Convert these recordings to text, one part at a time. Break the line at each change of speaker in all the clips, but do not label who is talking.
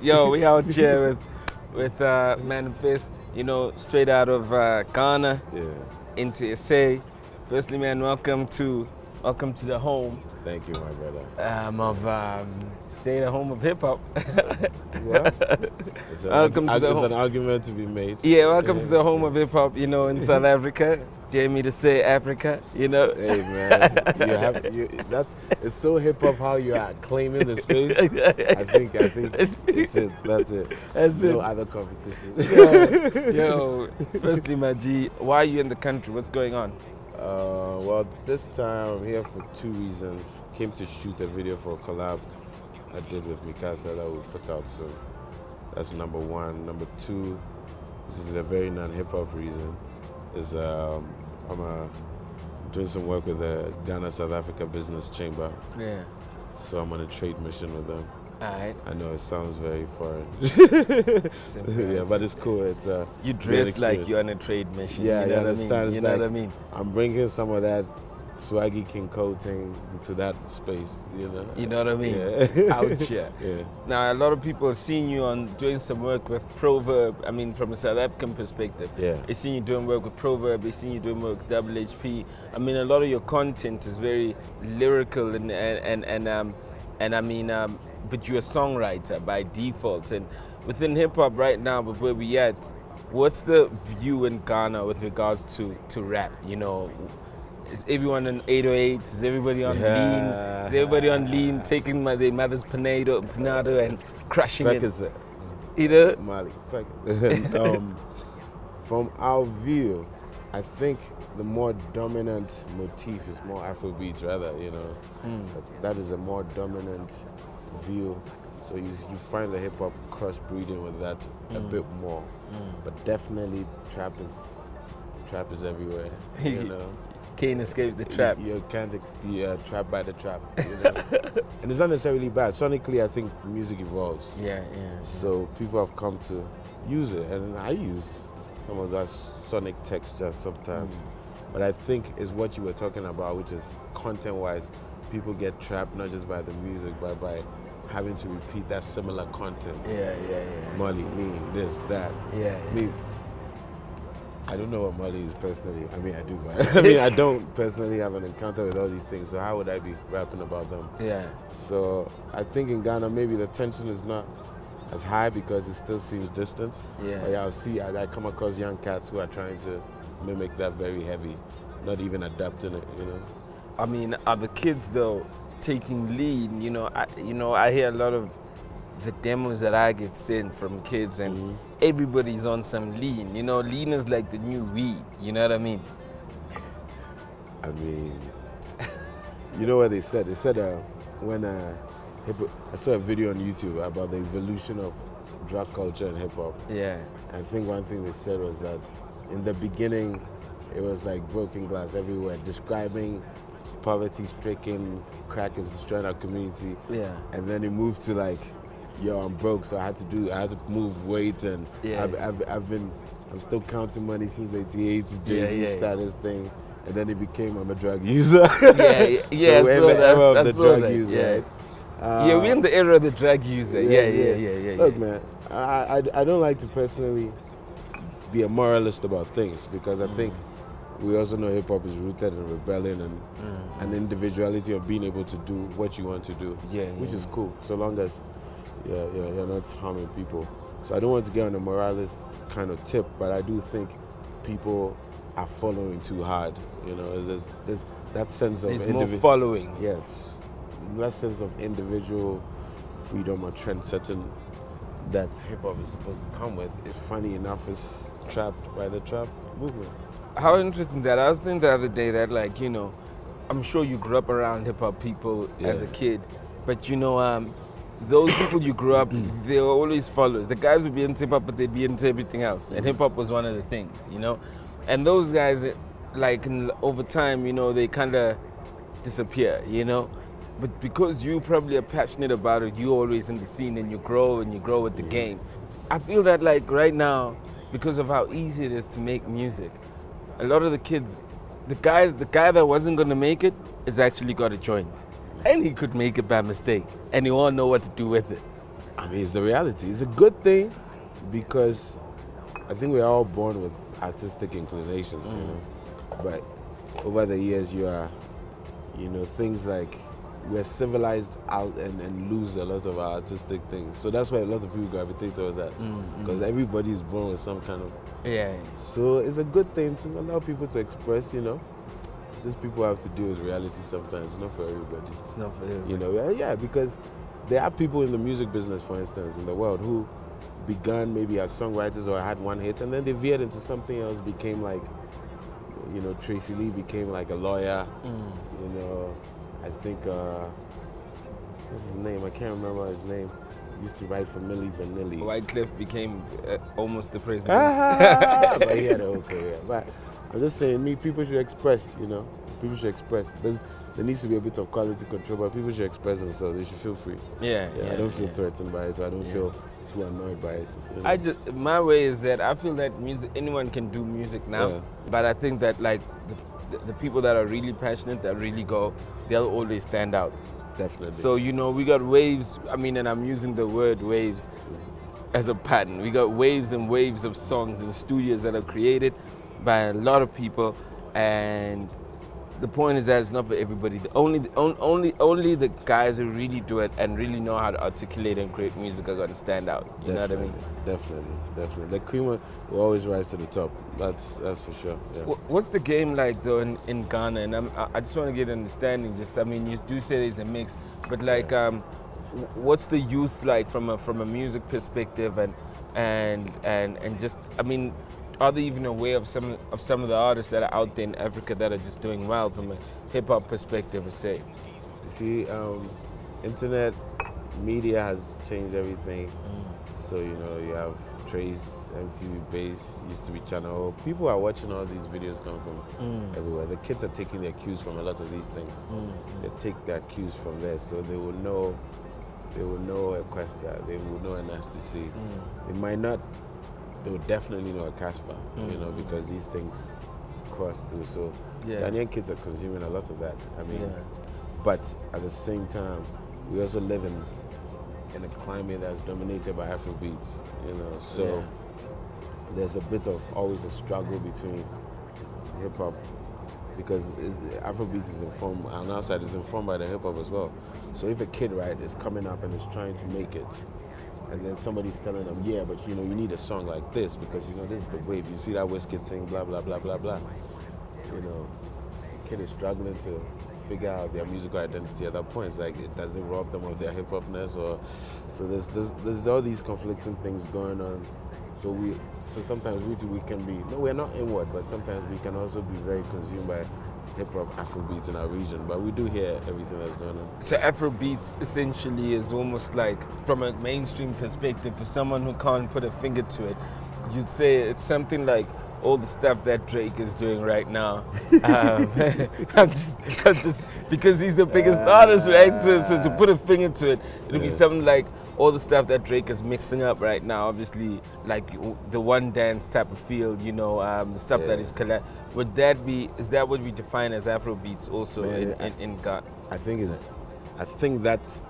Yo, we out here with M.anifest, you know, straight out of Ghana into SA. Firstly, man, welcome to the home.
Thank you, my brother.
Say the home of hip hop.
What? It's an argument to be made.
Yeah, welcome to the home of hip hop. You know, in South Africa. Dare me to say Africa, you know.
Hey man, it's so hip hop how you are claiming the space. I think it's it. That's it. No other competition.
Yo, firstly, my G, why are you in the country? What's going on?
Well, this time I'm here for two reasons. Came to shoot a video for a collab I did with Mikasa that we put out soon. That's number one. Number two, this is a very non-hip hop reason, is I'm doing some work with the Ghana South Africa Business Chamber.
Yeah.
So I'm on a trade mission with them.
Alright.
I know it sounds very foreign. Yeah, but it's cool. It's
you dress like you're on a trade mission.
Yeah,
you know what
understand.
I mean? You know what I mean?
I'm bringing some of that swaggy King Cole thing into that space, you know.
You know what I mean?
Yeah.
Out here.
Yeah.
Now a lot of people have seen you on doing some work with Proverb. I mean, from a South African perspective.
Yeah.
They've seen you doing work with Proverb. They've seen you doing work with WHP. I mean, a lot of your content is very lyrical and I mean, but you're a songwriter by default. And within hip hop right now, but where we at, what's the view in Ghana with regards to rap? You know, is everyone on 808? Is everybody on lean? Is everybody on lean, taking their mother's panado and crushing it? Either
Mali. From our view, I think the more dominant motif is more Afrobeats, rather. You know, that is a more dominant view. So you find the hip hop crossbreeding with that a bit more, but definitely trap is everywhere. You know.
Can't escape the trap.
You can't trap by the trap. You know? And it's not necessarily bad. Sonically, I think music evolves.
Yeah.
So people have come to use it, and I use some of that sonic texture sometimes. But I think is what you were talking about, which is content-wise, people get trapped not just by the music, but by having to repeat that similar content.
Yeah.
Molly, me, this, that.
Yeah.
Me. I don't know what Molly is personally. I mean, I do, but I mean, I don't personally have an encounter with all these things. So how would I be rapping about them?
Yeah.
So I think in Ghana, maybe the tension is not as high because it still seems distant.
Yeah.
But yeah, I come across young cats who are trying to mimic that very heavy, not even adapting it. You know.
I mean, are the kids though taking lead? You know, I hear a lot of the demos that I get sent from kids, and everybody's on some lean. You know, lean is like the new weed. You know what I mean?
I mean, you know what they said? They said when I saw a video on YouTube about the evolution of drug culture and hip hop.
Yeah.
I think one thing they said was that in the beginning, it was like broken glass everywhere, describing poverty-stricken crackers destroying our community.
Yeah.
And then it moved to like, yo, I'm broke, so I had to move weight, and I'm still counting money since '88 to Jay-Z status thing, and then it became I'm a drug user.
Yeah.
So we're in the era of the drug user,
yeah.
right?
Yeah, we're in the era of the drug user. Yeah.
Look, man, I don't like to personally be a moralist about things, because I think we also know hip hop is rooted in rebellion and individuality of being able to do what you want to do, which is cool, so long as you're not harming people. So I don't want to get on a moralist kind of tip, but I do think people are following too hard. You know, there's that sense of
more following.
Yes, that sense of individual freedom or trend setting that hip hop is supposed to come with. It's funny enough, is trapped by the trap movement.
How interesting that. I was thinking the other day that, like, you know, I'm sure you grew up around hip hop people as a kid, but you know, those people you grew up, they were always followers. The guys would be into hip hop, but they'd be into everything else. And hip hop was one of the things, you know? And those guys, like, over time, you know, they kind of disappear, you know? But because you probably are passionate about it, you're always in the scene, and you grow with the game. I feel that, like, right now, because of how easy it is to make music, a lot of the kids, the guy that wasn't going to make it is actually got a joint. And he could make it by mistake, and he won't know what to do with it.
I mean, it's the reality. It's a good thing because I think we're all born with artistic inclinations, you know. But over the years, things like we're civilized out and lose a lot of our artistic things. So that's why a lot of people gravitate towards that because everybody is born with some kind of.
Yeah.
So it's a good thing to allow people to express, you know. Just people have to deal with reality sometimes. It's not for everybody.
It's not for everybody.
You know, yeah, because there are people in the music business, for instance, in the world who began maybe as songwriters or had one hit and then they veered into something else, became like, you know, Tracy Lee became like a lawyer. You know, I think, what's his name? I can't remember his name. He used to write for Milli Vanilli.
Wycliffe became almost the president.
But he had a whole career. But I'm just saying, people should express, you know. People should express. There needs to be a bit of quality control, but people should express themselves. They should feel free.
Yeah,
I don't feel threatened by it. I don't feel too annoyed by it. You know?
My way is that I feel that anyone can do music now, but I think that like the people that are really passionate, that really go, they'll always stand out.
Definitely.
So, you know, we got waves, I mean, and I'm using the word waves as a pattern. We got waves and waves of songs and studios that are created by a lot of people, and the point is that it's not for everybody. Only the guys who really do it and really know how to articulate and create music are going to stand out. You know what I mean?
Definitely. The cream will always rise to the top. That's for sure. Yeah.
What's the game like though in Ghana? And I just want to get an understanding. Just, I mean, you do say there's a mix, but like, what's the youth like from a music perspective and just, I mean, are they even aware of some of the artists that are out there in Africa that are just doing well from a hip-hop perspective, per se?
See, internet media has changed everything. So, you know, you have Trace, MTV Base, used to be Channel O. People are watching all these videos come from everywhere. The kids are taking their cues from a lot of these things. They take their cues from there, so they will know a Questa, they will know a Nasty C. They might not. They would definitely know a Casper, you know, because these things cross through. So Ghanaian kids are consuming a lot of that. I mean, but at the same time, we also live in a climate that's dominated by Afrobeats, you know. So there's a bit of always a struggle between hip hop because Afrobeats is informed, on our side is informed by the hip hop as well. So if a kid, right, is coming up and is trying to make it, and then somebody's telling them, yeah, but you know, you need a song like this because you know this is the wave. You see that whiskey thing, blah blah blah blah blah. You know, kid is struggling to figure out their musical identity at that point. It's like, does it rob them of their hip hopness, or so there's all these conflicting things going on. So sometimes we can be, no, we're not inward, but sometimes we can also be very consumed by hip-hop Afrobeats in our region, but we do hear everything that's going on.
So Afrobeats essentially is almost like, from a mainstream perspective, for someone who can't put a finger to it, you'd say it's something like all the stuff that Drake is doing right now. I'm just because he's the biggest artist, right? So to put a finger to it, it'll be something like all the stuff that Drake is mixing up right now, obviously, like the one dance type of feel, you know, the stuff that is would that be, is that what we define as Afrobeats also in Ghana?
I think that's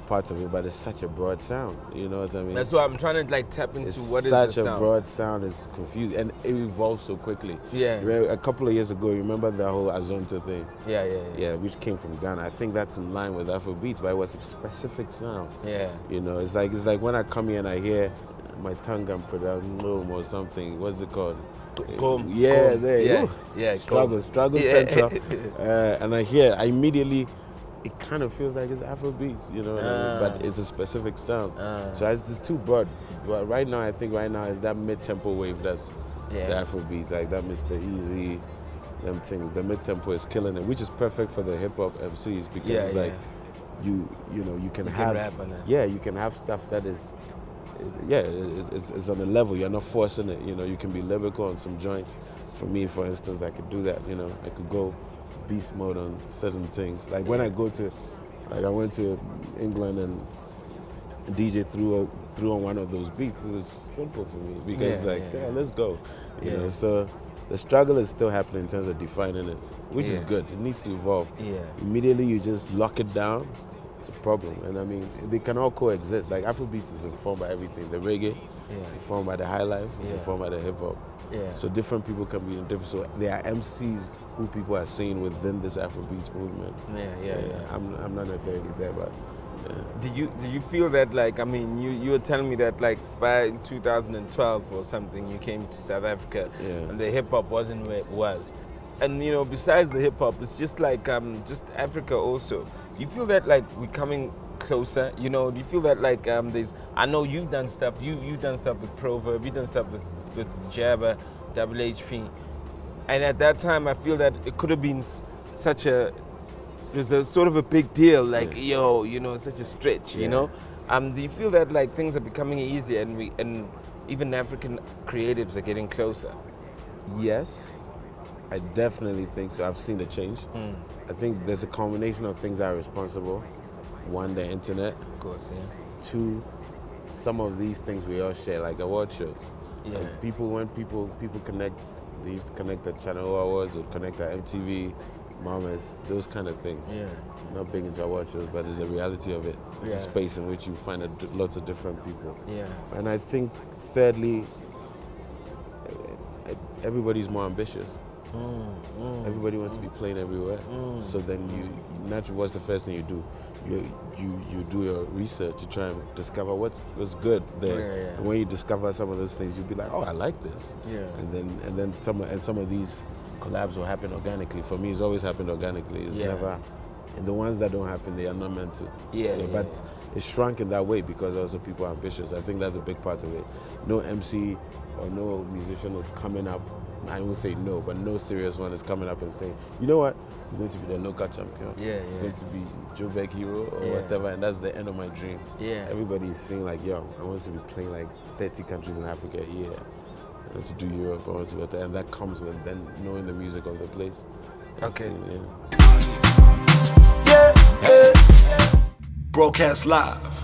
part of it, but it's such a broad sound, you know what I mean?
That's why I'm trying to like tap into what is the sound.
It's such a broad sound, it's confused, and it evolves so quickly.
Yeah.
A couple of years ago, you remember the whole Azonto thing?
Yeah,
which came from Ghana. I think that's in line with Afrobeats, but it was a specific sound.
Yeah.
You know, it's like when I come here and I hear my tongue and pronouncing or something, what's it called? Struggle Central. And I immediately, it kind of feels like it's Afrobeats, you know what I mean? But it's a specific sound. So it's too broad. But right now is that mid-tempo wave that's the Afrobeats, like that Mr. Easy, them things. The mid-tempo is killing it, which is perfect for the hip-hop MCs because it's like, you know, you can have you can have stuff that is it's on a level, you're not forcing it, you know, you can be lyrical on some joints. For me, for instance, I could do that, you know, I could go beast mode on certain things. Like when I go to, like I went to England and DJ threw on one of those beats, it was simple for me because let's go, you know. So the struggle is still happening in terms of defining it, which is good. It needs to evolve. Immediately you just lock it down, it's a problem. And I mean, they can all coexist. Like Afrobeats is informed by everything. The reggae is informed by the high life, it's informed by the hip hop.
Yeah.
So different people can be in different. So there are MCs who people are seeing within this Afrobeats movement. I'm not necessarily there, but.
Do you feel that, like, I mean, you were telling me that, like, by 2012 or something, you came to South Africa and the hip hop wasn't where it was, and you know, besides the hip hop, it's just like just Africa also. Do you feel that, like, we're coming closer? You know, do you feel that, like, there's? I know you've done stuff. You've done stuff with Proverb. You've done stuff with Jabba, Double HP, and at that time, I feel that it could have been such a. It was a sort of a big deal, like, yo, you know, such a stretch, you know. Do you feel that, like, things are becoming easier and even African creatives are getting closer?
Yes, I definitely think so. I've seen the change. I think there's a combination of things that are responsible. One, the internet.
Of course, yeah.
Two, some of these things we all share, like award shows.
Yeah.
Like when people connect, they used to connect at Channel O Awards, or connect at MTV. Mamas, those kind of things.
Yeah.
Not big into award shows, but it's the reality of it. It's a space in which you find lots of different people.
Yeah.
And I think, thirdly, everybody's more ambitious. Everybody wants to be playing everywhere. So then naturally, what's the first thing you do? You do your research. You try and discover what's good there. And when you discover some of those things, you'll be like, oh, I like this. Yeah. And then some of these collabs will happen organically. For me, it's always happened organically. It's never, and the ones that don't happen, they are not meant to. But it's shrunk in that way because also people are ambitious. I think that's a big part of it. No MC or no musician is coming up. I won't say no, but no serious one is coming up and saying, you know what, I'm going to be the local champion. I'm going to be Joburg hero or whatever, and that's the end of my dream. Everybody is saying like, yo, I want to be playing like 30 countries in Africa a year. I want to do Europe, I want to go there, and that comes with then knowing the music of the place.
Okay.
Broadcast live